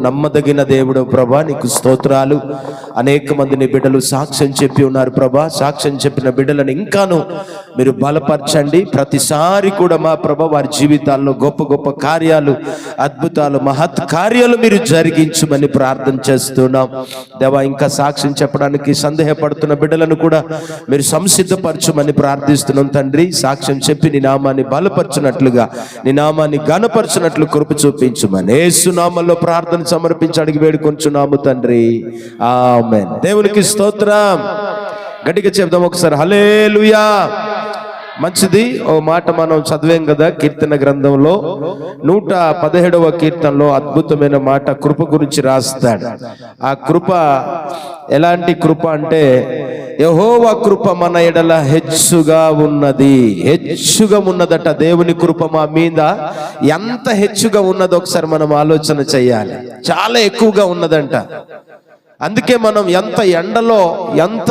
నమ్మదగిన దేవుడు ప్రభా, నీకు స్తోత్రాలు. అనేక మంది నీ బిడ్డలు సాక్ష్యం చెప్పి ఉన్నారు ప్రభా. సాక్ష్యం చెప్పిన బిడ్డలను ఇంకాను మీరు బలపరచండి. ప్రతిసారి కూడా మా ప్రభా వారి జీవితాల్లో గొప్ప గొప్ప కార్యాలు, అద్భుతాలు, మహత్ కార్యాలు మీరు జరిగించమని ప్రార్థన చేస్తున్నాం దేవా. ఇంకా సాక్ష్యం చెప్పడానికి సందేహపడుతున్న బిడ్డలను కూడా మీరు సంసిద్ధపరచమని ప్రార్థిస్తున్నాం తండ్రి. సాక్ష్యం చెప్పి నీ నామాన్ని బలపరచునట్లుగా, నీ నామాన్ని ఘనపరచునట్లు కృప చూపించమని యేసు నామములో ప్రార్థన సమర్పించి అడిగి వేడుకొంచున్నాము తండ్రి. ఆమేన్. దేవునికి స్తోత్రం. గట్టిగా చెప్దాం ఒకసారి హల్లెలూయా. మంచిది. ఓ మాట మనం చదివాం కదా కీర్తన గ్రంథంలో 117వ కీర్తనలో అద్భుతమైన మాట కృప గురించి రాస్తాడు. ఆ కృప ఎలాంటి కృప అంటే, యెహోవా కృప మన ఎడల హెచ్చుగా ఉన్నది. హెచ్చుగా ఉన్నదట దేవుని కృప మా మీద. ఎంత హెచ్చుగా ఉన్నదో ఒకసారి మనం ఆలోచన చేయాలి. చాలా ఎక్కువగా ఉన్నదంట. అందుకే మనం ఎంత ఎండలో, ఎంత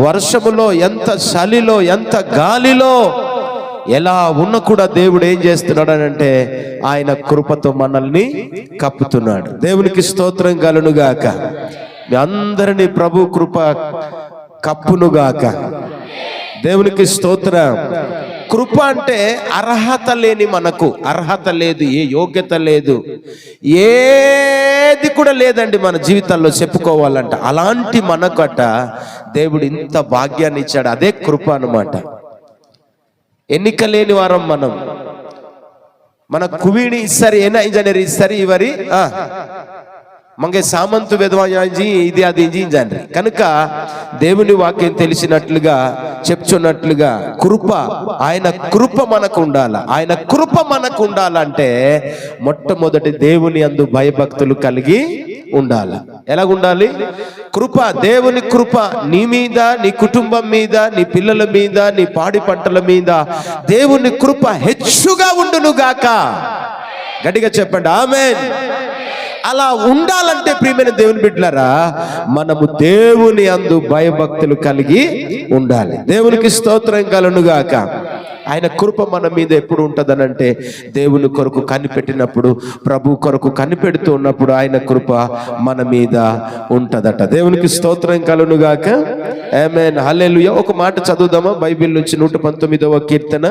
వర్షములో, ఎంత చలిలో, ఎంత గాలిలో, ఎలా ఉన్న కూడా దేవుడు ఏం చేస్తున్నాడు అంటే ఆయన కృపతో మనల్ని కప్పుతున్నాడు. దేవునికి స్తోత్రం కలుగునుగాక. మీ అందరినీ ప్రభు కృప కప్పునుగాక. దేవునికి స్తోత్రం. కృప అంటే అర్హత లేని మనకు, అర్హత లేదు, ఏ యోగ్యత లేదు, ఏది కూడా లేదండి మన జీవితాల్లో చెప్పుకోవాలంట. అలాంటి మనకట దేవుడు ఇంత భాగ్యాన్ని ఇచ్చాడు. అదే కృప అన్నమాట. ఎన్నిక లేని వారం మనం. మన కువీడి ఇస్తారు, ఏనా ఇంజనీర్ ఇస్తారు, ఇవరి మంగే సామంతు విధవాజీ ఇది అది ఇంజనీర్. కనుక దేవుని వాక్యం తెలిసినట్లుగా చెప్తున్నట్లుగా కృప, ఆయన కృప మనకు ఉండాల. ఆయన కృప మనకు ఉండాలంటే మొట్టమొదటి దేవుని యందు భయభక్తులు కలిగి ఉండాలి. ఎలాగుండాలి? కృప, దేవుని కృప నీ మీద, నీ కుటుంబం మీద, నీ పిల్లల మీద, నీ పాడి పంటల మీద దేవుని కృప హెచ్చుగా ఉండును గాక. గట్టిగా చెప్పండి ఆమేన్. అలా ఉండాలంటే ప్రియమైన దేవుని బిడ్డలారా, మనము దేవుని యందు భయభక్తులు కలిగి ఉండాలి. దేవునికి స్తోత్రం కలుగునుగాక. ఆయన కృప మన మీద ఎప్పుడు ఉంటుందనంటే దేవుని కొరకు కనిపెట్టినప్పుడు, ప్రభు కొరకు కనిపెడుతూ ఉన్నప్పుడు ఆయన కృప మన మీద ఉంటదట. దేవునికి స్తోత్రం కలుగునుగాక. ఆమేన్. హల్లెలూయా. ఒక మాట చదువుదామా బైబిల్ నుంచి 119వ కీర్తన.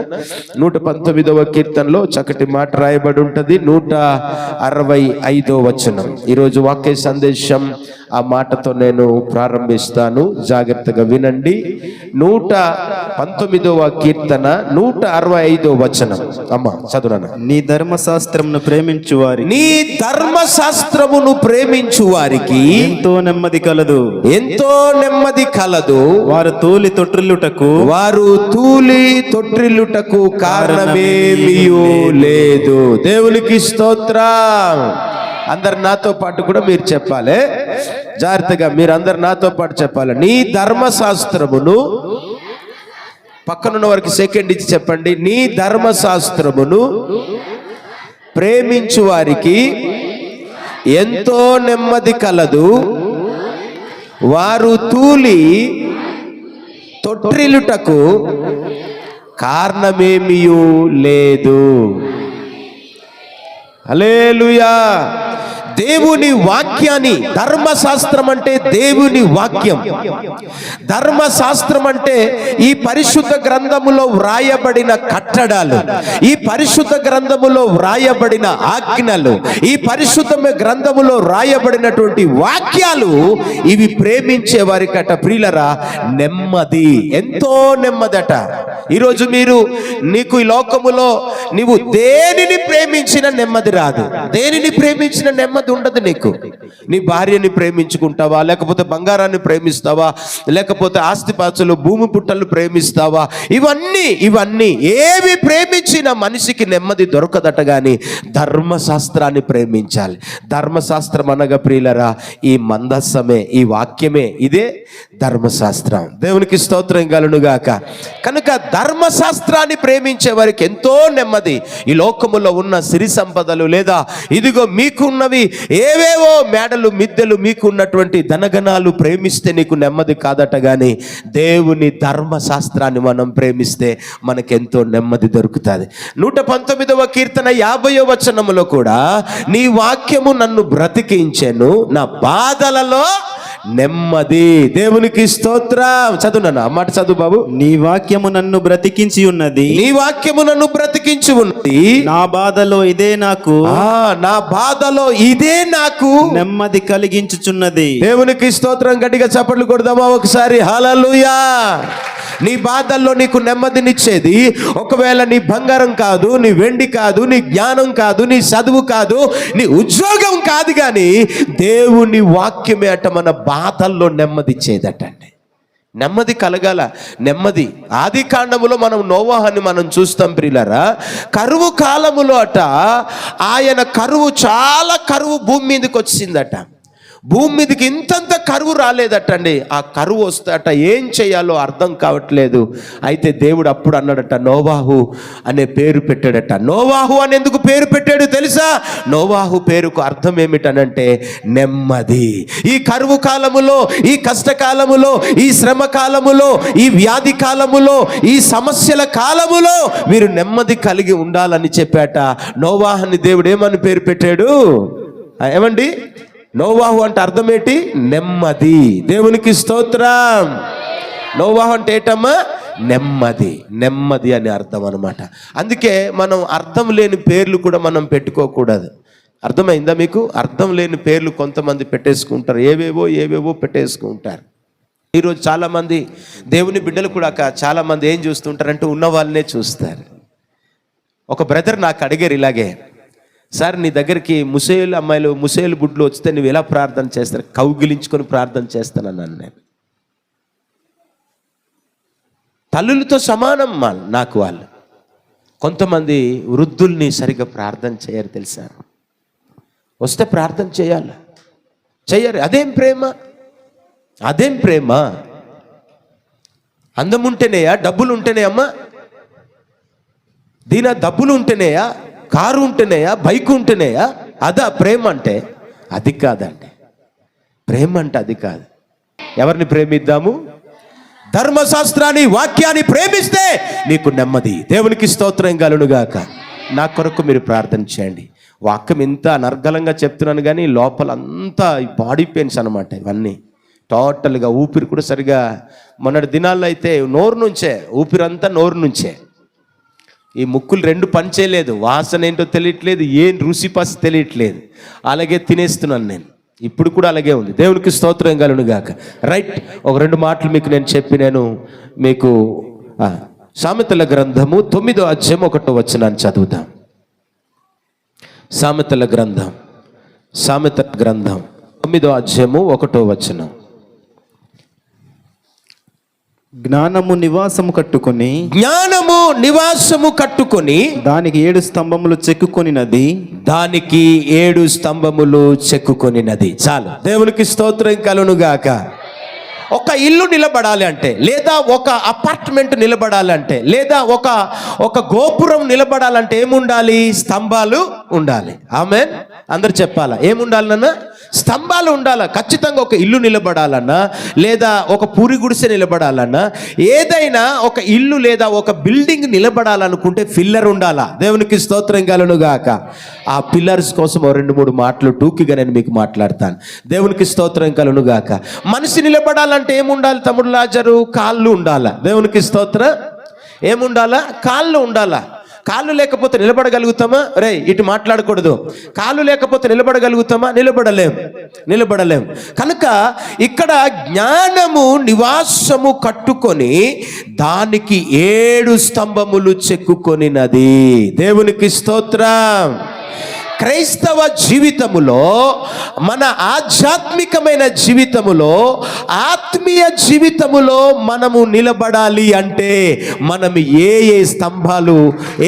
119వ కీర్తనలో చక్కటి మాట రాయబడి ఉంటది. 165వ వచనం. ఈరోజు వాక్య సందేశం ఆ మాటతో నేను ప్రారంభిస్తాను. జాగ్రత్తగా వినండి. 119వ కీర్తన 165వ వచనం. అమ్మా చదువునా. నీ ధర్మశాస్త్రమును ప్రేమించు వారికి, నీ ధర్మశాస్త్రమును ప్రేమించు వారికి ఎంతో నెమ్మది కలదు, ఎంతో నెమ్మది కలదు. వారు తూలి తొట్టిల్లుటకు కారణమేమియూ లేదు. దేవునికి స్తోత్రం. అందరు నాతో పాటు కూడా మీరు చెప్పాలి. జాగ్రత్తగా మీరు అందరు నాతో పాటు చెప్పాలి. నీ ధర్మశాస్త్రమును, పక్కనున్న వారికి సెకండ్ ఇచ్చి చెప్పండి. నీ ధర్మశాస్త్రమును ప్రేమించు వారికి ఎంతో నెమ్మది కలదు. వారు తూలి తొట్టిల్లుటకు కారణమేమియూ లేదు. హల్లెలూయా. దేవుని వాక్యాన్ని, ధర్మశాస్త్రం అంటే దేవుని వాక్యం. ధర్మశాస్త్రం అంటే ఈ పరిశుద్ధ గ్రంథములో వ్రాయబడిన కట్టడాలు, ఈ పరిశుద్ధ గ్రంథములో వ్రాయబడిన ఆజ్ఞలు, ఈ పరిశుద్ధ గ్రంథములో వ్రాయబడినటువంటి వాక్యాలు. ఇవి ప్రేమించే వారికట ప్రియులరా నెమ్మది, ఎంతో నెమ్మదట. ఈరోజు నీకు ఈ లోకములో నీవు దేనిని ప్రేమించిన నెమ్మది రాదు. దేనిని ప్రేమించిన నెమ్మది ఉండదు నీకు. నీ భార్యని ప్రేమించుకుంటావా, లేకపోతే బంగారాన్ని ప్రేమిస్తావా, లేకపోతే ఆస్తిపాస్తులు, భూమి పుట్టలు ప్రేమిస్తావా? ఇవన్నీ ఏవి ప్రేమించిన మనిషికి నెమ్మది దొరకదట. గాని ధర్మశాస్త్రాన్ని ప్రేమించాలి. ధర్మశాస్త్రం అనగా ప్రియులరా ఈ మందస్సమే, ఈ వాక్యమే, ఇదే ధర్మశాస్త్రం. దేవునికి స్తోత్రం కలుగునుగాక. కనుక ధర్మశాస్త్రాన్ని ప్రేమించే వారికి ఎంతో నెమ్మది. ఈ లోకములో ఉన్న సిరి సంపదలు, లేదా ఇదిగో మీకున్నవి ఏవేవో మేడలు మిద్దెలు మీకు ఉన్నటువంటి ధనగణాలు ప్రేమిస్తే నీకు నెమ్మది కాదట, కానీ దేవుని ధర్మశాస్త్రాన్ని మనం ప్రేమిస్తే మనకెంతో నెమ్మది దొరుకుతుంది. 119వ కీర్తన 50వ వచనములో కూడా నీ వాక్యము నన్ను బ్రతికించెను, నా బాధలలో నెమ్మది. దేవునికి స్తోత్రం. చదువునా మాట చదువు బాబు. నీ వాక్యము నన్ను బ్రతికించి ఉన్నది, నీ వాక్యము నన్ను బ్రతికించి ఉన్నది, నా బాధలో ఇదే నాకు, నా బాధలో ఇదే నాకు నెమ్మది కలిగించుచున్నది. దేవునికి స్తోత్రం. గట్టిగా చప్పట్లు కొడదామా ఒకసారి? హల్లెలూయా. నీ బాధల్లో నీకు నెమ్మదినిచ్చేది ఒకవేళ నీ బంగారం కాదు, నీ వెండి కాదు, నీ జ్ఞానం కాదు, నీ చదువు కాదు, నీ ఉద్యోగం కాదు, కానీ దేవుని వాక్యమే అట మన బాధల్లో నెమ్మదిచ్చేదటండి. నెమ్మది కలగాల. నెమ్మది ఆది కాండములో మనం నోవాహుని మనం చూస్తాం ప్రియులారా. కరువు కాలములో అట ఆయన చాలా కరువు భూమి మీదకి వచ్చిందట. భూమి మీదకి ఇంతంత కరువు రాలేదటండి. ఆ కరువు వస్తాట ఏం చేయాలో అర్థం కావట్లేదు. అయితే దేవుడు అప్పుడు అన్నాడట, నోవాహు అనే పేరు పెట్టాడట. నోవాహు అని ఎందుకు పేరు పెట్టాడు తెలుసా? నోవాహు పేరుకు అర్థం ఏమిటనంటే నెమ్మది. ఈ కరువు కాలములో, ఈ కష్టకాలములో, ఈ శ్రమ కాలములో, ఈ వ్యాధి కాలములో, ఈ సమస్యల కాలములో మీరు నెమ్మది కలిగి ఉండాలని చెప్పాట. నోవాహుని దేవుడు ఏమని పేరు పెట్టాడు? ఏమండి? నోవాహు అంటే అర్థం ఏంటి? నెమ్మది. దేవునికి స్తోత్రం. నోవాహు అంటే ఏంటమ్మా? నెమ్మది. నెమ్మది అని అర్థం అనమాట. అందుకే మనం అర్థం లేని పేర్లు కూడా మనం పెట్టుకోకూడదు. అర్థమైందా మీకు? అర్థం లేని పేర్లు కొంతమంది పెట్టేసుకుంటారు, ఏవేవో పెట్టేసుకుంటారు. ఈరోజు చాలామంది దేవుని బిడ్డలు కూడా చాలామంది ఏం చూస్తుంటారంటే ఉన్న వాళ్ళనే చూస్తారు. ఒక బ్రదర్ నాకు అడిగారు ఇలాగే, సార్ నీ దగ్గరికి ముసేలు అమ్మాయిలు ముసేలు బుడ్లు వస్తే నువ్వు ఎలా ప్రార్థన చేస్తారు? కౌగిలించుకొని ప్రార్థన చేస్తానన్నాను నేను. తల్లులతో సమానం నాకు వాళ్ళు. కొంతమంది వృద్ధుల్ని సరిగ్గా ప్రార్థన చేయరు తెలుసా? వస్తే ప్రార్థన చేయాలి, చెయ్యరు. అదేం ప్రేమ? అదేం ప్రేమ? అందం ఉంటేనేయా? డబ్బులు ఉంటేనే అమ్మా? డబ్బులు ఉంటేనేయా? కారు ఉంటేనేయా? బైక్ ఉంటేనేయా? అదా ప్రేమ అంటే? అది కాదండి. ప్రేమ అంటే అది కాదు. ఎవరిని ప్రేమిద్దాము? ధర్మశాస్త్రాన్ని, వాక్యాన్ని ప్రేమిస్తే నీకు నెమ్మది. దేవునికి స్తోత్రం కలుగునుగాక. నా కొరకు మీరు ప్రార్థన చేయండి. వాక్యం ఇంత అనర్గళంగా చెప్తున్నాను, కానీ లోపలంతా బాడీ పెయిన్స్ అనమాట ఇవన్నీ. టోటల్గా ఊపిరి కూడా సరిగా, మొన్నటి దినాల్లో అయితే నోరు నుంచే ఊపిరంతా, నోరు నుంచే. ఈ ముక్కులు రెండు పని చేయలేదు, వాసన ఏంటో తెలియట్లేదు, ఏం రుచి పసి తెలియట్లేదు, అలాగే తినేస్తున్నాను నేను. ఇప్పుడు కూడా అలాగే ఉంది. దేవునికి స్తోత్రం కలుగునుగాక. రైట్, ఒక 2 మాటలు మీకు నేను చెప్పి నేను మీకు సామెతల గ్రంథము 9వ అధ్యాయం 1వ వచనాన్ని చదువుదాం. సామెతల గ్రంథం 9వ అధ్యాయము 1వ వచనం. జ్ఞానము నివాసము కట్టుకొని దానికి 7 స్తంభములు చెక్కుకొనినది. చాలు. దేవునికి స్తోత్రం కలుగునుగాక. ఒక ఇల్లు నిలబడాలి అంటే, లేదా ఒక అపార్ట్మెంట్ నిలబడాలంటే, లేదా ఒక గోపురం నిలబడాలంటే ఏముండాలి? స్తంభాలు ఉండాలి. ఆమేన్. అందరు చెప్పాలా? ఏముండాలి నాన్న? స్తంభాలు ఉండాలి. ఖచ్చితంగా ఒక ఇల్లు నిలబడాలన్నా, లేదా ఒక పూరి గుడిసె నిలబడాలన్నా, ఏదైనా ఒక ఇల్లు లేదా ఒక బిల్డింగ్ నిలబడాలనుకుంటే పిల్లర్ ఉండాలా. దేవునికి స్తోత్రం కలుగునుగాక. ఆ పిల్లర్స్ కోసం 2-3 మాటలు టూకిగా నేను మీకు మాట్లాడతాను. దేవునికి స్తోత్రం కలుగునుగాక. మనిషి నిలబడాలంటే ఏముండాలి తమ్ముడు లాజరు? కాళ్ళు ఉండాలా. దేవునికి స్తోత్రం. ఏముండాలా? కాళ్ళు ఉండాలా. కాళ్ళు లేకపోతే నిలబడగలుగుతామా? ఇటు మాట్లాడకూడదు. కాళ్ళు లేకపోతే నిలబడగలుగుతామా? నిలబడలేం. కనుక ఇక్కడ జ్ఞానము నివాసము కట్టుకొని దానికి 7 స్తంభములు చెక్కుకొనినది. దేవునికి స్తోత్రం. క్రైస్తవ జీవితములో, మన ఆధ్యాత్మికమైన జీవితములో, ఆత్మీయ జీవితములో మనము నిలబడాలి అంటే మనం ఏ స్తంభాలు,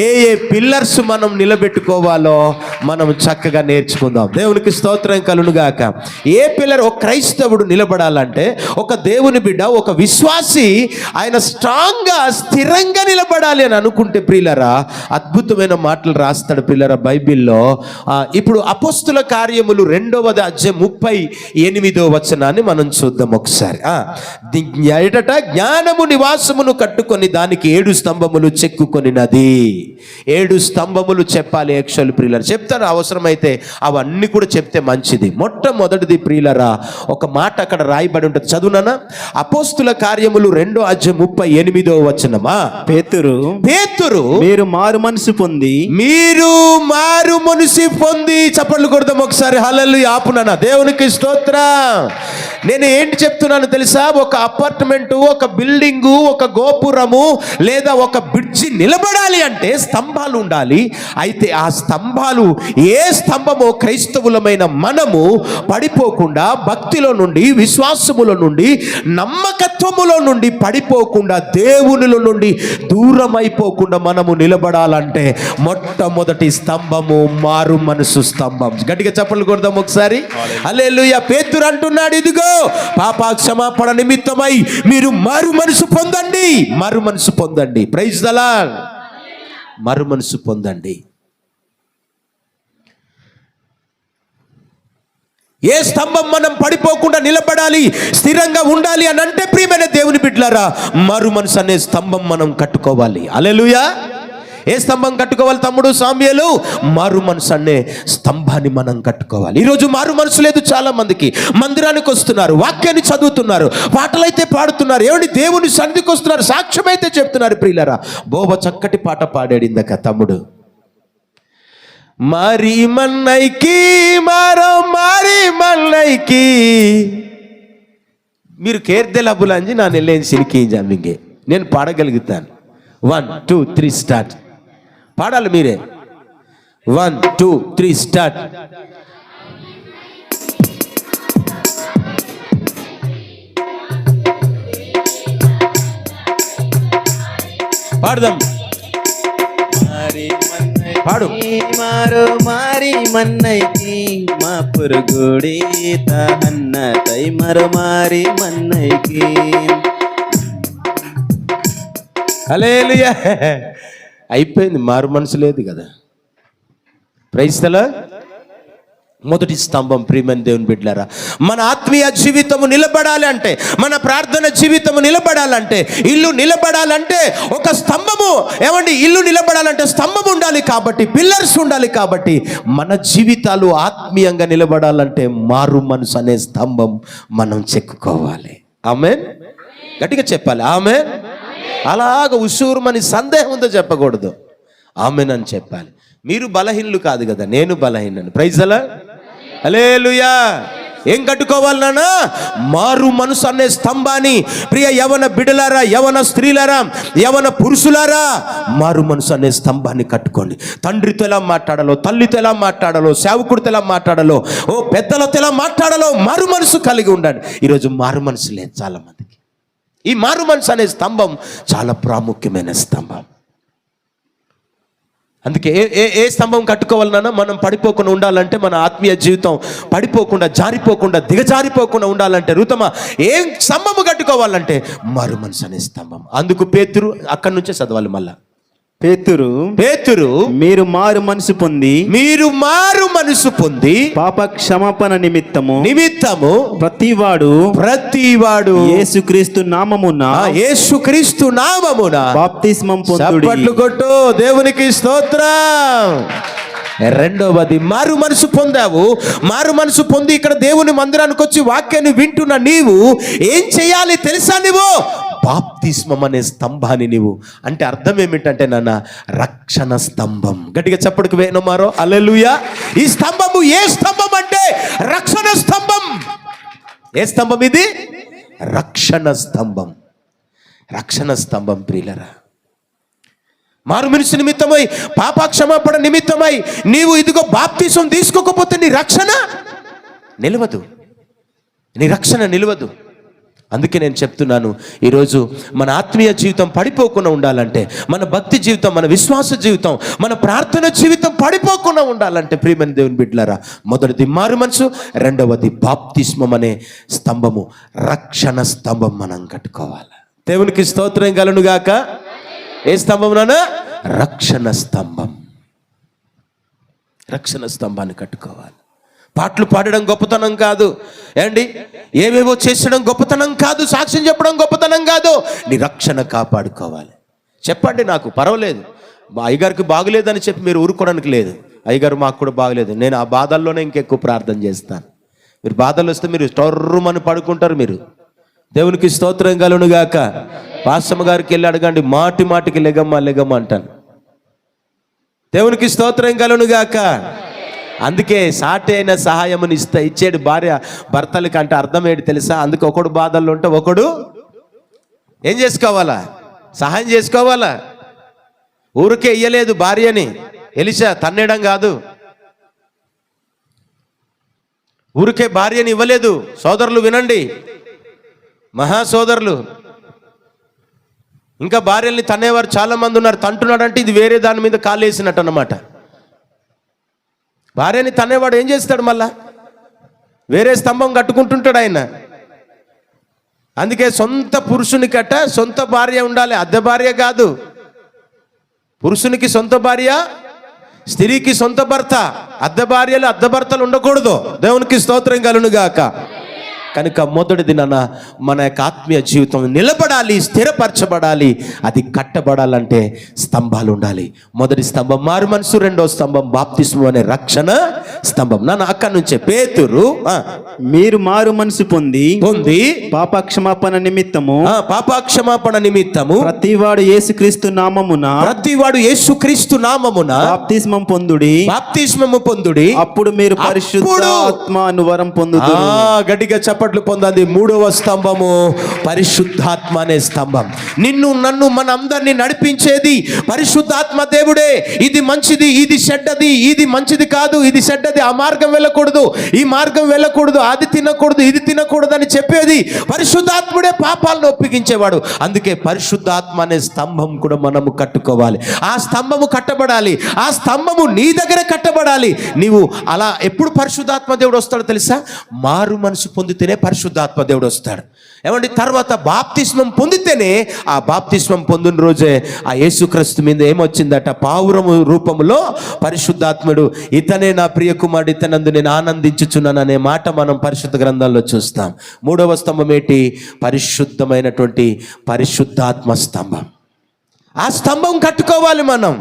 ఏ పిల్లర్స్ మనం నిలబెట్టుకోవాలో మనం చక్కగా నేర్చుకుందాం. దేవునికి స్తోత్రం కలుగునుగాక. ఏ పిల్లర్ ఒక క్రైస్తవుడు నిలబడాలంటే, ఒక దేవుని బిడ్డ, ఒక విశ్వాసి ఆయన స్ట్రాంగ్గా, స్థిరంగా నిలబడాలి అని అనుకుంటే ప్రియులరా, అద్భుతమైన మాటలు రాస్తాడు ప్రియులరా బైబిల్లో. ఇప్పుడు అపోస్తుల కార్యములు 2వ అధ్యాయం 38వ వచనాన్ని మనం చూద్దాం ఒకసారి. ఎడట జ్ఞానము నివాసమును కట్టుకొని దానికి 7 స్తంభములు చెక్కుకొనినది. 7 స్తంభములు చెప్పాలి యాక్చువల్ ప్రియులరా. చెప్తాను, అవసరమైతే అవన్నీ కూడా చెప్తే మంచిది. మొట్టమొదటిది ప్రియులరా, ఒక మాట అక్కడ రాయబడి ఉంటుంది, చదువునా? అపోస్తుల కార్యములు 2వ అధ్యాయం 38వ వచనమా. పేతురు మీరు మారు మనసు పొంది చప్పట్లు కొడదాం ఒకసారి. హల్లెలూయా. ఆపునా? దేవునికి స్తోత్రం. నేను ఏంటి చెప్తున్నాను తెలుసా? ఒక అపార్ట్మెంటు, ఒక బిల్డింగు, ఒక గోపురము లేదా ఒక బ్రిడ్జి నిలబడాలి అంటే స్తంభాలు ఉండాలి. అయితే ఆ స్తంభాలు, ఏ స్తంభమో క్రైస్తవులమైన మనము పడిపోకుండా, భక్తిలో నుండి, విశ్వాసములో నుండి, నమ్మకత్వములో నుండి పడిపోకుండా, దేవునిలో నుండి దూరం అయిపోకుండా మనము నిలబడాలంటే మొట్టమొదటి స్తంభము మారు మనసు స్తంభం. గట్టిగా చప్పట్లు కొడదాం ఒకసారి. హల్లెలూయా. పేతురు అంటున్నాడు, ఇదిగో పాప క్షమాపణ నిమిత్తమై మీరు మారు మనసు పొందండి. మారు మనసు పొందండి. Praise the Lord. మారు మనసు పొందండి. ఏ స్తంభం మనం పడిపోకుండా నిలబడాలి, స్థిరంగా ఉండాలి అని అంటే ప్రియమైన దేవుని బిడ్డలారా, మారు మనసు అనే స్తంభం మనం కట్టుకోవాలి. హల్లెలూయా. ఏ స్తంభం కట్టుకోవాలి తమ్ముడు సామ్యేలు? మారు మనసు అనే స్తంభాన్ని మనం కట్టుకోవాలి. ఈరోజు మారు మనసు లేదు చాలా మందికి. మందిరానికి వస్తున్నారు, వాక్యాన్ని చదువుతున్నారు, పాటలైతే పాడుతున్నారు, ఏమండి దేవుని సన్నిధికి వస్తున్నారు, సాక్ష్యం అయితే చెప్తున్నారు. ప్రియులరా, బోబ చక్కటి పాట పాడాడు ఇందాక తమ్ముడు. మారి మన్నైకి మారో మారి మన్నైకి మీరు కేర్దెలబులంజి నా నెల్లేని సినికి జమ్మింగే నేను పాడగలుగుతాను. 1 2 3 స్టార్ట్. పాడాలి మీరే. 1 2 3 స్టార్ట్. పాడదాం. పాడు. మారి మన్నైకి మా పురుగుడి తహన్న తై మారి మన్నైకి. హల్లెలూయా. అయిపోయింది, మారు మనసు లేదు కదా. Praise the Lord. మొదటి స్తంభం ప్రియమైన దేవుని బిడ్డలారా, మన ఆత్మీయ జీవితము నిలబడాలి అంటే, మన ప్రార్థన జీవితము నిలబడాలంటే, ఇల్లు నిలబడాలంటే ఒక స్తంభము, ఏమండి ఇల్లు నిలబడాలంటే స్తంభం ఉండాలి కాబట్టి, పిల్లర్స్ ఉండాలి కాబట్టి, మన జీవితాలు ఆత్మీయంగా నిలబడాలంటే మారు మనసు అనే స్తంభం మనం చెక్కుకోవాలి. ఆమేన్. గట్టిగా చెప్పాలి ఆమేన్. అలాగ ఉసూరుమని సందేహం ఉందో చెప్పకూడదు, ఆమేన్ అని చెప్పాలి. మీరు బలహీనులు కాదు కదా, నేను బలహీనను. Praise the lord. హల్లెలూయా. ఏం కట్టుకోవాలి నాన్న? మారు మనసు అనే స్తంభాన్ని. ప్రియ యవన బిడ్డలారా, యవన స్త్రీలారా, యవన పురుషులారా, మారు మనసు అనే స్తంభాన్ని కట్టుకోండి. తండ్రితో ఎలా మాట్లాడాలో, తల్లితో ఎలా మాట్లాడాలో, సేవకుడితో ఎలా మాట్లాడాలో, ఓ పెద్దలతో ఎలా మాట్లాడాలో మారు మనసు కలిగి ఉండండి. ఈరోజు మారు మనసు లేదు చాలా మందికి. ఈ మారు మనసు అనే స్తంభం చాలా ప్రాముఖ్యమైన స్తంభం. అందుకే ఏ స్తంభం కట్టుకోవాలన్నా మనం పడిపోకుండా ఉండాలంటే, మన ఆత్మీయ జీవితం పడిపోకుండా, జారిపోకుండా, దిగజారిపోకుండా ఉండాలంటే రుతమ ఏం స్తంభము కట్టుకోవాలంటే మారు మనసు అనే స్తంభం. అందుకు పేతురు అక్కడి నుంచే చదవాలి మళ్ళా. పేతురు మీరు మారు మనసు పొంది పాప క్షమాపణ నిమిత్తము ప్రతివాడు యేసుక్రీస్తు నామమున బాప్తిస్మం పొందుడి. చప్పట్లు కొట్టు, దేవునికి స్తోత్రం. రెండవది మారు మనసు పొందావు. మారు మనసు పొంది ఇక్కడ దేవుని మందిరానికి వచ్చి వాక్యాన్ని వింటున్న నీవు ఏం చేయాలి తెలుసా? నీవు బాప్తిస్మం అనే స్తంభాన్ని నీవు, అంటే అర్థం ఏమిటంటే నాన్న, రక్షణ స్తంభం. గట్టిగా చప్పటికి వేయనమారో. హల్లెలూయా. ఈ స్తంభము ఏ స్తంభం అంటే రక్షణ స్తంభం. ఏ స్తంభం ఇది? రక్షణ స్తంభం. రక్షణ స్తంభం ప్రియులరా. మారు మనసు నిమిత్తమై, పాప క్షమాపణ నిమిత్తమై నీవు ఇదిగో బాప్తిసం తీసుకోకపోతే నీ రక్షణ నిలవదు, నీ రక్షణ నిలవదు. అందుకే నేను చెప్తున్నాను, ఈరోజు మన ఆత్మీయ జీవితం పడిపోకుండా ఉండాలంటే, మన భక్తి జీవితం, మన విశ్వాస జీవితం, మన ప్రార్థన జీవితం పడిపోకుండా ఉండాలంటే ప్రియమైన దేవుని బిడ్డలారా, మొదటిది మారు మనసు, రెండవది బాప్తిస్మం అనే స్తంభము, రక్షణ స్తంభం మనం కట్టుకోవాలి. దేవునికి స్తోత్రం కలుగునుగాక. ఏ స్తంభం నాన్న? రక్షణ స్తంభం. రక్షణ స్తంభాన్ని కట్టుకోవాలి. పాటలు పాడడం గొప్పతనం కాదు ఏండి, ఏవేవో చేసడం గొప్పతనం కాదు, సాక్ష్యం చెప్పడం గొప్పతనం కాదు. నీ రక్షణ కాపాడుకోవాలి. చెప్పండి, నాకు పర్వాలేదు, అయ్యగారికి బాగులేదని చెప్పి మీరు ఊరుకోవడానికి లేదు. అయ్యగారు మాకు కూడా బాగలేదు, నేను ఆ బాధల్లోనే ఇంకెక్కువ ప్రార్థన చేస్తాను. మీరు బాధలు వస్తే మీరు టొర్రుమని పడుకుంటారు. మీరు దేవునికి స్తోత్రం కలుగును గాక. పాస్టమ్మ గారికి వెళ్ళి అడగండి, మాటి మాటికి లెగమ్మ లెగమ్మ అంటాను. దేవునికి స్తోత్రం కలుగును గాక. అందుకే సాటి అయిన సహాయముని ఇచ్చేడు భార్య భర్తలకి అంటే అర్థం ఏంటి తెలుసా? అందుకే ఒకడు బాధల్లో ఉంటే ఒకడు ఏం చేసుకోవాలా? సహాయం చేసుకోవాలా. ఊరికే ఇయ్యలేదు భార్యని ఎలిషా, తన్నేయడం కాదు. ఊరికే భార్యని ఇవ్వలేదు. సోదరులు వినండి, మహా సోదరులు, ఇంకా భార్యల్ని తన్నేవారు చాలా మంది ఉన్నారు. తంటున్నాడంటే ఇది వేరే దాని మీద కాలేసినట్టు అన్నమాట. భార్యని తన్నేవాడు ఏం చేస్తాడు? మళ్ళా వేరే స్తంభం కట్టుకుంటుంటాడు ఆయన. అందుకే సొంత పురుషుని కట్ట సొంత భార్య ఉండాలి, అద్దె భార్య కాదు. పురుషునికి సొంత భార్య, స్త్రీకి సొంత భర్త. అద్దె భార్యలు అద్దె భర్తలు ఉండకూడదు. దేవునికి స్తోత్రం కలుగును గాక. కనుక మొదటిది మన యొక్క ఆత్మీయ జీవితం నిలబడాలి, స్థిరపరచబడాలి. అది కట్టబడాలంటే స్తంభాలు ఉండాలి. మొదటి స్తంభం మారు మనసు, రెండో స్తంభం బాప్తిస్మం అనే రక్షణ స్తంభం. అక్కడి నుంచే పేతురు, మీరు మారు మనసు పొంది పాపక్షమాపణ నిమిత్తము ప్రతివాడు యేసుక్రీస్తు నామమున బాప్తిస్మము పొందుడి, అప్పుడు మీరు పరిశుద్ధాత్మ అను వరం పొందుదురు. గట్టిగా చప్పట్లు పొందాలి. మూడవ స్తంభము పరిశుద్ధాత్మ అనే స్తంభం. నిన్ను నన్ను మనందరినీ నడిపించేది పరిశుద్ధాత్మ దేవుడే. ఇది మంచిది, ఇది చెడ్డది, ఇది మంచిది కాదు, ఇది చెడ్డది, ఆ మార్గం వెళ్ళకూడదు, ఈ మార్గం వెళ్ళకూడదు, అది తినకూడదు, ఇది తినకూడదు అని చెప్పేది పరిశుద్ధాత్ముడే. పాపాలను ఒప్పించేవాడు. అందుకే పరిశుద్ధాత్మ అనే స్తంభం కూడా మనము కట్టుకోవాలి. ఆ స్తంభము కట్టబడాలి. ఆ స్తంభము నీ దగ్గర కట్టబడాలి. నీవు అలా ఎప్పుడు పరిశుద్ధాత్మ దేవుడు వస్తాడో తెలుసా? మారు మనసు పొందితేనే పరిశుద్ధాత్మ దేవుడు వస్తాడు. ఏమండి, తర్వాత బాప్తిస్మం పొందితేనే, ఆ బాప్తిస్మం పొందిన రోజే ఆ యేసుక్రీస్తు మీద ఏమొచ్చిందట? పావురము రూపంలో పరిశుద్ధాత్ముడు, ఇతనే నా ప్రియ కుమారుడు, ఇతనందు నేను ఆనందించుచున్నాను అనే మాట మనం పరిశుద్ధ గ్రంథాల్లో చూస్తాం. మూడవ స్తంభం ఏంటి? పరిశుద్ధమైనటువంటి పరిశుద్ధాత్మ స్తంభం. ఆ స్తంభం కట్టుకోవాలి మనం.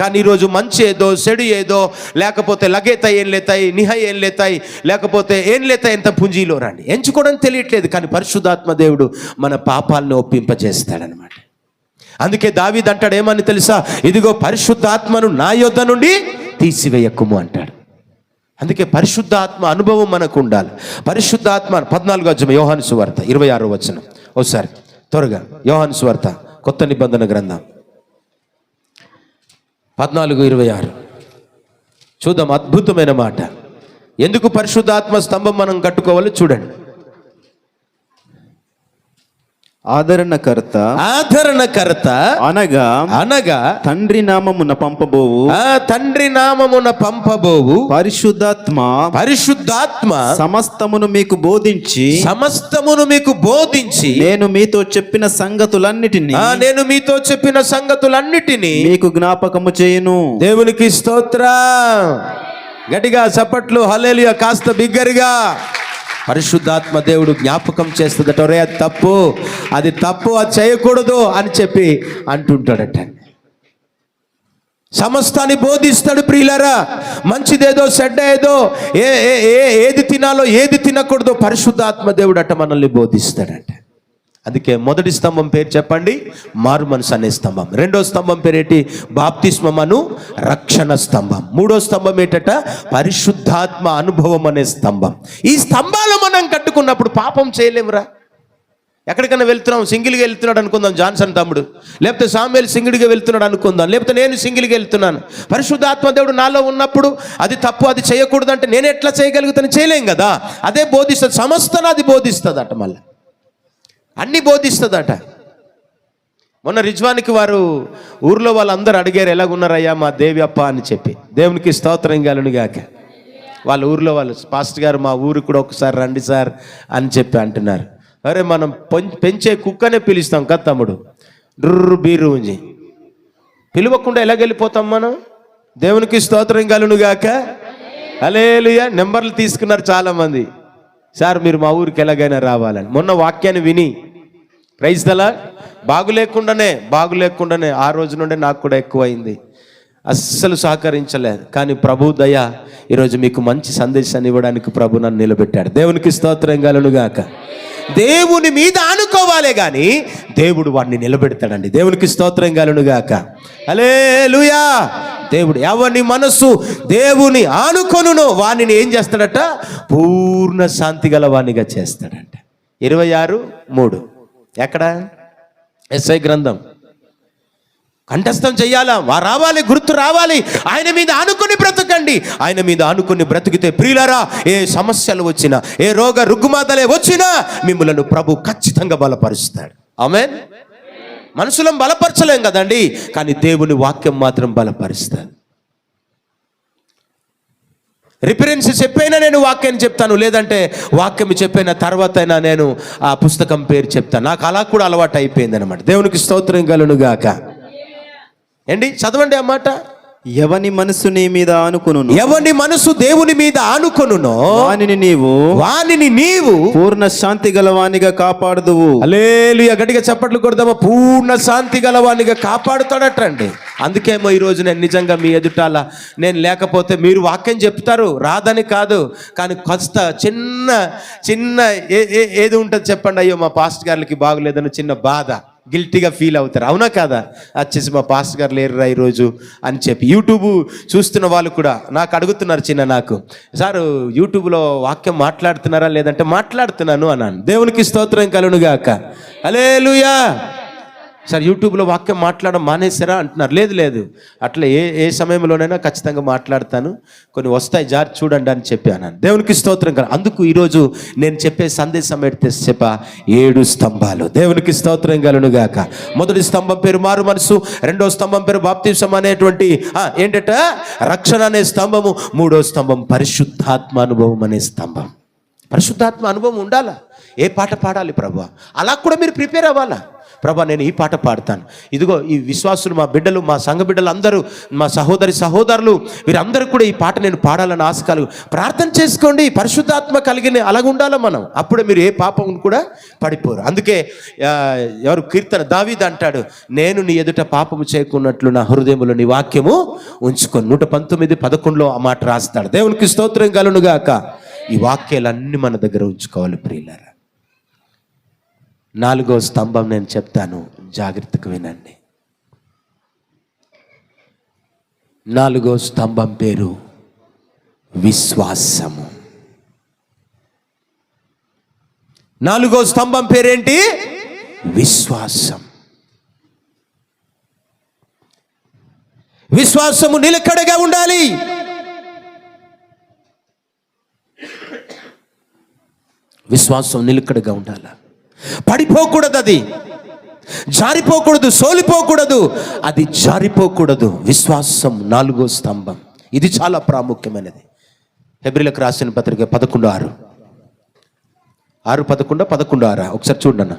కానీ ఈరోజు మంచి ఏదో, చెడు ఏదో, లేకపోతే లగేత ఏం లేతాయి, నిహ ఏం లేతాయి, లేకపోతే ఏం లేతాయి, ఎంత పుంజీలో రండి ఎంచుకోవడం తెలియట్లేదు. కానీ పరిశుద్ధాత్మ దేవుడు మన పాపాలను ఒప్పింపజేస్తాడనమాట. అందుకే దావీదు అంటాడు, ఏమని తెలుసా? ఇదిగో పరిశుద్ధాత్మను నా యొద్ద నుండి తీసివేయకుము అంటాడు. అందుకే పరిశుద్ధాత్మ అనుభవం మనకు ఉండాలి. పరిశుద్ధాత్మ 14వ అధ్యాయం యోహాను సువార్త 26వ వచనం. ఒకసారి త్వరగా యోహాను సువార్త కొత్త నిబంధన గ్రంథం 14:26 చూద్దాం. అద్భుతమైన మాట. ఎందుకు పరిశుద్ధాత్మ స్తంభం మనం కట్టుకోవాలో చూడండి. ఆదరణకర్త అనగా తండ్రి నామమున పంపబోవు పరిశుద్ధాత్మ సమస్తమును మీకు బోధించి నేను మీతో చెప్పిన సంగతులన్నిటినీ మీకు జ్ఞాపకము చేయును. దేవునికి స్తోత్రం. గట్టిగా చప్పట్లు, హల్లెలూయా, కాస్త బిగ్గరగా. పరిశుద్ధాత్మ దేవుడు జ్ఞాపకం చేస్తుందట. రే అది తప్పు, అది చేయకూడదు అని చెప్పి అంటుంటాడట. సమస్తాన్ని బోధిస్తాడు. ప్రియులారా, మంచిదేదో చెడ్డ ఏదో, ఏది తినాలో ఏది తినకూడదో పరిశుద్ధాత్మ దేవుడు అట మనల్ని బోధిస్తాడట. అందుకే మొదటి స్తంభం పేరు చెప్పండి, మారు మనసు అనే స్తంభం. రెండో స్తంభం పేరేంటి? బాప్తిస్మమను రక్షణ స్తంభం. మూడో స్తంభం ఏంటట? పరిశుద్ధాత్మ అనుభవం అనే స్తంభం. ఈ స్తంభాలు మనం కట్టుకున్నప్పుడు పాపం చేయలేమురా. ఎక్కడికైనా వెళ్తున్నాం, సింగిల్గా వెళ్తున్నాడు అనుకుందాం జాన్సన్ తమ్ముడు, లేకపోతే సామ్యుయేల్ సింగిల్గా వెళ్తున్నాడు అనుకుందాం, లేకపోతే నేను సింగిల్గా వెళ్తున్నాను. పరిశుద్ధాత్మ దేవుడు నాలో ఉన్నప్పుడు అది తప్పు, అది చేయకూడదు అంటే నేను ఎట్లా చేయగలుగుతాను? చేయలేం కదా. అదే బోధిస్తుంది, సమస్తను అది బోధిస్తుంది అట, మళ్ళీ అన్నీ బోధిస్తుందట. మొన్న రిజ్వానికి వారు ఊర్లో వాళ్ళందరూ అడిగారు, ఎలాగున్నారయ్యా మా దేవి అప్ప అని చెప్పి. దేవునికి స్తోత్రం కలుగును గాక. వాళ్ళ ఊర్లో వాళ్ళు, పాస్టర్ గారు మా ఊరికి కూడా ఒకసారి రండి సార్ అని చెప్పి అంటున్నారు. అరే, మనం పెంచే కుక్కనే పిలుస్తాం కదా తమ్ముడు, డ్రు బీరు ఉంచి పిలవకుండా ఎలాగెళ్ళిపోతాం మనం? దేవునికి స్తోత్రం కలుగునుగాక. హల్లెలూయా. నెంబర్లు తీసుకున్నారు చాలామంది. సార్ మీరు మా ఊరికి ఎలాగైనా రావాలని. మొన్న వాక్యాన్ని విని ప్రైజ్ దలా బాగులేకుండానే ఆ రోజు నుండే నాకు కూడా ఎక్కువైంది. అస్సలు సహకరించలేదు. కానీ ప్రభు దయ ఈరోజు మీకు మంచి సందేశాన్ని ఇవ్వడానికి ప్రభు నన్ను నిలబెట్టాడు. దేవునికి స్తోత్రం కలుగునుగాక. దేవుని మీద ఆనుకోవాలే కానీ దేవుడు వాడిని నిలబెడతాడండి. దేవునికి స్తోత్రం కలుగునుగాక. హల్లెలూయా. దేవుడు ఎవని మనస్సు దేవుని ఆనుకొనునో వానిని ఏం చేస్తాడట? పూర్ణ శాంతి గల వానిగా చేస్తాడంట. 26:3 ఎక్కడ? ఎస్ఐ గ్రంథం. కంఠస్థం చెయ్యాలా? రావాలి, గుర్తు రావాలి. ఆయన మీద ఆనుకుని బ్రతకండి. ఆయన మీద ఆనుకుని బ్రతికితే ప్రియులారా, ఏ సమస్యలు వచ్చినా, ఏ రోగ రుగ్మాతలే వచ్చినా మిమ్ములను ప్రభు ఖచ్చితంగా బలపరుస్తాడు. ఆమేన్. మనుషులను బలపరచలేం కదండి, కానీ దేవుని వాక్యం మాత్రం బలపరుస్తాడు. రిఫరెన్స్ చెప్పైనా నేను వాక్యాన్ని చెప్తాను, లేదంటే వాక్యం చెప్పిన తర్వాత అయినా నేను ఆ పుస్తకం పేరు చెప్తాను. నాకు అలా కూడా అలవాటు అయిపోయింది అనమాట. దేవునికి స్తోత్రం కలుగునుగాక. ఏంటి చదవండి ఆ మాట. ఎవని మనసు నీ మీద ఆనుకొనును, ఎవని మనసు దేవుని మీద ఆనుకొనునో వానిని నీవు పూర్ణ శాంతి గలవానిగా కాపాడుదువు. హల్లెలూయా. గట్టిగా చప్పట్లు కొడదామా. పూర్ణ శాంతి గలవానిగా కాపాడుతాడటండి. అందుకేమో ఈరోజు నేను నిజంగా మీ ఎదుటాల నేను లేకపోతే మీరు వాక్యం చెప్తారు, రాదని కాదు, కానీ కాస్త చిన్న ఏది ఉంటుంది చెప్పండి. అయ్యో మా పాస్టర్ గారికి బాగులేదని చిన్న బాధ, గిల్టీగా ఫీల్ అవుతారు. అవునా కాదా? వచ్చేసి మా పాస్టర్ గారు లేరురా ఈరోజు అని చెప్పి యూట్యూబ్ చూస్తున్న వాళ్ళు కూడా నాకు అడుగుతున్నారు, నాకు సార్ యూట్యూబ్లో వాక్యం మాట్లాడుతున్నారా లేదంటే మాట్లాడుతున్నాను అన్నాను. దేవునికి స్తోత్రం కలుగునుగాక. హల్లెలూయా. సార్ యూట్యూబ్లో వాక్యం మాట్లాడడం మానేసారా అంటున్నారు. లేదు, అట్లా ఏ సమయంలోనైనా ఖచ్చితంగా మాట్లాడతాను, కొన్ని వస్తాయి జారి చూడండి అని చెప్పాను. దేవునికి స్తోత్రం కదా. అందుకు ఈరోజు నేను చెప్పే సందేశం ఎడితే 7 స్తంభాలు. దేవునికి స్తోత్రం కలుగునుగాక. మొదటి స్తంభం పేరు మారు మనసు, రెండో స్తంభం పేరు బాప్తిసం అనేటువంటి ఏంటట రక్షణ అనే స్తంభము, మూడో స్తంభం పరిశుద్ధాత్మ అనుభవం అనే స్తంభం. పరిశుద్ధాత్మ అనుభవం ఉండాలా? ఏ పాట పాడాలి ప్రభువా? అలా కూడా మీరు ప్రిపేర్ అవ్వాలా? ప్రభా నేను ఈ పాట పాడతాను, ఇదిగో ఈ విశ్వాసులు మా బిడ్డలు, మా సంఘ బిడ్డలు అందరూ, మా సహోదరులు వీరందరూ కూడా ఈ పాట నేను పాడాలని ఆశ కలుగు. ప్రార్థన చేసుకోండి, పరిశుద్ధాత్మ కలిగిన అలాగ ఉండాలి మనం. అప్పుడే మీరు ఏ పాపం కూడా పడిపోరు. అందుకే ఎవరు కీర్తన దావీదు అంటాడు, నేను నీ ఎదుట పాపము చేయకున్నట్లు నా హృదయములో నీ వాక్యము ఉంచుకొని. 119:11 ఆ మాట రాస్తాడు. దేవునికి స్తోత్రం కలుగునుగాక. ఈ వాక్యాలన్నీ మన దగ్గర ఉంచుకోవాలి ప్రియులారా. 4వ స్తంభం నేను చెప్తాను, జాగ్రత్తగా వినండి. 4వ స్తంభం పేరు విశ్వాసము. 4వ స్తంభం పేరేంటి? విశ్వాసం. విశ్వాసము నిలకడగా ఉండాలి. విశ్వాసం నిలకడగా ఉండాలి. పడిపోకూడదు, అది జారిపోకూడదు, సోలిపోకూడదు, అది జారిపోకూడదు. విశ్వాసం 4వ స్తంభం. ఇది చాలా ప్రాముఖ్యమైనది. హెబ్రీలకు రాసిన పత్రిక 11:6 11:6 ఒకసారి చూడన్నా.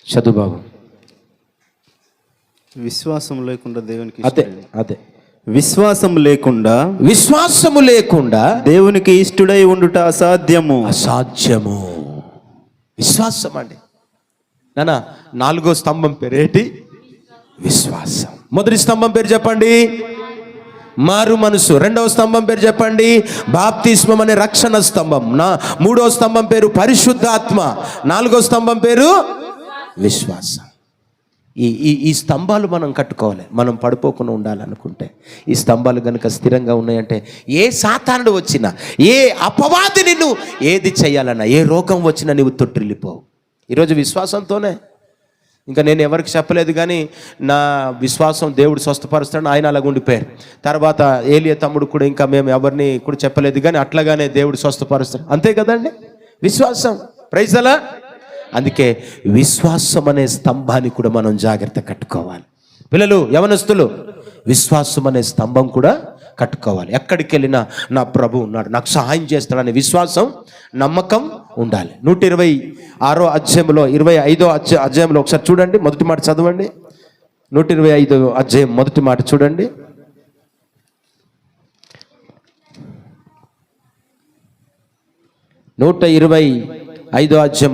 చదువు బాబు. విశ్వాసం లేకుండా దేవునికి అదే విశ్వాసము లేకుండా దేవునికి ఇష్టుడై ఉండుట అసాధ్యము. విశ్వాసం అండి నాన్న. 4వ స్తంభం పేరేంటి? విశ్వాసం. మొదటి స్తంభం పేరు చెప్పండి, మారు మనసు. రెండవ స్తంభం పేరు చెప్పండి, బాప్తిస్మం అనే రక్షణ స్తంభం. 3వ స్తంభం పేరు పరిశుద్ధాత్మ. 4వ స్తంభం పేరు విశ్వాసం. ఈ స్తంభాలు మనం కట్టుకోవాలి. మనం పడిపోకుండా ఉండాలనుకుంటే ఈ స్తంభాలు కనుక స్థిరంగా ఉన్నాయంటే ఏ సాతానుడు వచ్చినా, ఏ అపవాది నిన్ను ఏది చేయాలన్నా, ఏ రోగం వచ్చినా నువ్వు తొట్టిల్లిపోవు. ఈరోజు విశ్వాసంతోనే. ఇంకా నేను ఎవరికి చెప్పలేదు, కానీ నా విశ్వాసం దేవుడు స్వస్థపరుస్తాడు, ఆయన అలాగ ఉండిపోయారు. తర్వాత ఏలియా తమ్ముడు కూడా ఇంకా మేము ఎవరిని కూడా చెప్పలేదు, కానీ అట్లాగానే దేవుడు స్వస్థపరుస్తాడు. అంతే కదండి విశ్వాసం. ప్రైజ్ అలా. అందుకే విశ్వాసం అనే స్తంభాన్ని కూడా మనం జాగ్రత్త కట్టుకోవాలి. పిల్లలు, యవనస్తులు, విశ్వాసం అనే స్తంభం కూడా కట్టుకోవాలి. ఎక్కడికి వెళ్ళినా నా ప్రభు ఉన్నాడు, నాకు సహాయం చేస్తాడనే విశ్వాసం, నమ్మకం ఉండాలి. 126 అధ్యాయంలో 25వ అధ్యాయంలో ఒకసారి చూడండి, మొదటి మాట చదవండి. 125వ అధ్యాయం మొదటి మాట చూడండి.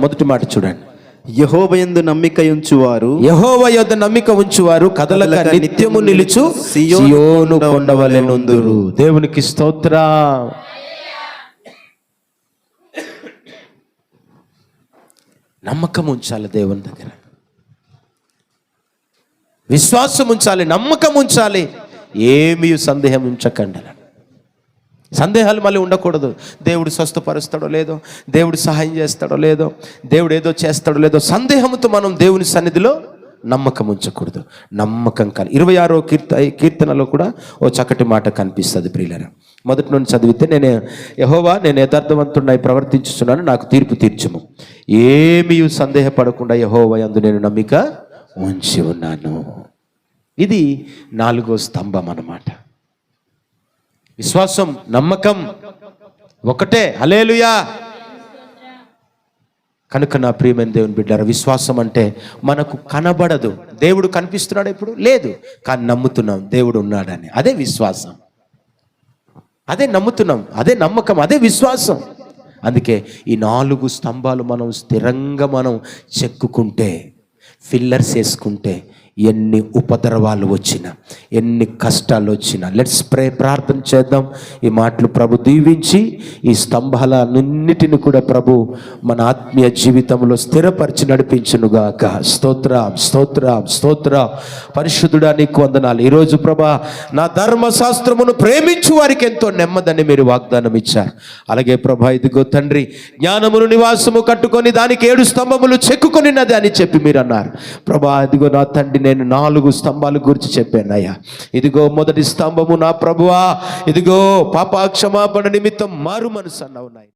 మొదటి మాట చూడండి. యెహోవాయందు నమ్మిక ఉంచువారు యెహోవా యొద్ద నమ్మిక ఉంచువారు కదలక నిత్యము నిలుచు సియోను కొండవలెనుందురు. దేవునికి స్తోత్రం. నమ్మకం ఉంచాలి దేవుని దగ్గర, విశ్వాసం ఉంచాలి, నమ్మకం ఉంచాలి. ఏమీ సందేహం ఉంచకండి. సందేహాలు మళ్ళీ ఉండకూడదు. దేవుడు స్వస్థపరుస్తాడో లేదో, దేవుడు సహాయం చేస్తాడో లేదో, దేవుడు ఏదో చేస్తాడో లేదో సందేహంతో మనం దేవుని సన్నిధిలో నమ్మకం ఉంచకూడదు. నమ్మకం కాలి. 26వ కీర్తనలో కూడా ఓ చక్కటి మాట కనిపిస్తుంది ప్రియులారా. మొదటి నుండి చదివితే, యెహోవా నేను యథార్థవంతుడై ప్రవర్తించుచున్నాను, నాకు తీర్పు తీర్చుము. ఏమీ సందేహపడకుండా యెహోవా యందు నేను నమ్మిక ఉంచి ఉన్నాను. ఇది 4వ స్తంభం అన్నమాట. విశ్వాసం, నమ్మకం ఒకటే. హల్లెలూయా. కనుక నా ప్రియమైన దేవుని బిడ్డారా, విశ్వాసం అంటే మనకు కనబడదు. దేవుడు కనిపిస్తున్నాడు ఇప్పుడు లేదు, కానీ నమ్ముతున్నాం దేవుడు ఉన్నాడని. అదే విశ్వాసం, అదే నమ్ముతున్నాం, అదే నమ్మకం, అదే విశ్వాసం. అందుకే ఈ 4 స్తంభాలు మనం స్థిరంగా మనం చెక్కుకుంటే, ఫిల్లర్స్ వేసుకుంటే, ఎన్ని ఉపద్రవాలు వచ్చినా, ఎన్ని కష్టాలు వచ్చినా, లెట్స్ ప్రే, ప్రార్థన చేద్దాం. ఈ మాటలు ప్రభు దీవించి ఈ స్తంభాలన్నిటిని కూడా ప్రభు మన ఆత్మీయ జీవితంలో స్థిరపరిచి నడిపించునుగాక. స్తోత్రం, స్తోత్రం, స్తోత్రం. పరిశుద్ధుడా నీకు వందనాలు. ఈరోజు ప్రభా నా ధర్మశాస్త్రమును ప్రేమించు వారికి ఎంతో నెమ్మదని మీరు వాగ్దానం ఇచ్చారు. అలాగే ప్రభా ఇదిగో తండ్రి, జ్ఞానమును నివాసము కట్టుకొని దానికి 7 స్తంభములు చెక్కుకొనినది అని చెప్పి మీరు అన్నారు. ప్రభా ఇదిగో నా తండ్రి, నేను 4 స్తంభాల గురించి చెప్పాను అయ్యా. ఇదిగో మొదటి స్తంభము నా ప్రభువా, ఇదిగో పాప క్షమాపణ నిమిత్తం మారు మనసు అన్నావు నాయన.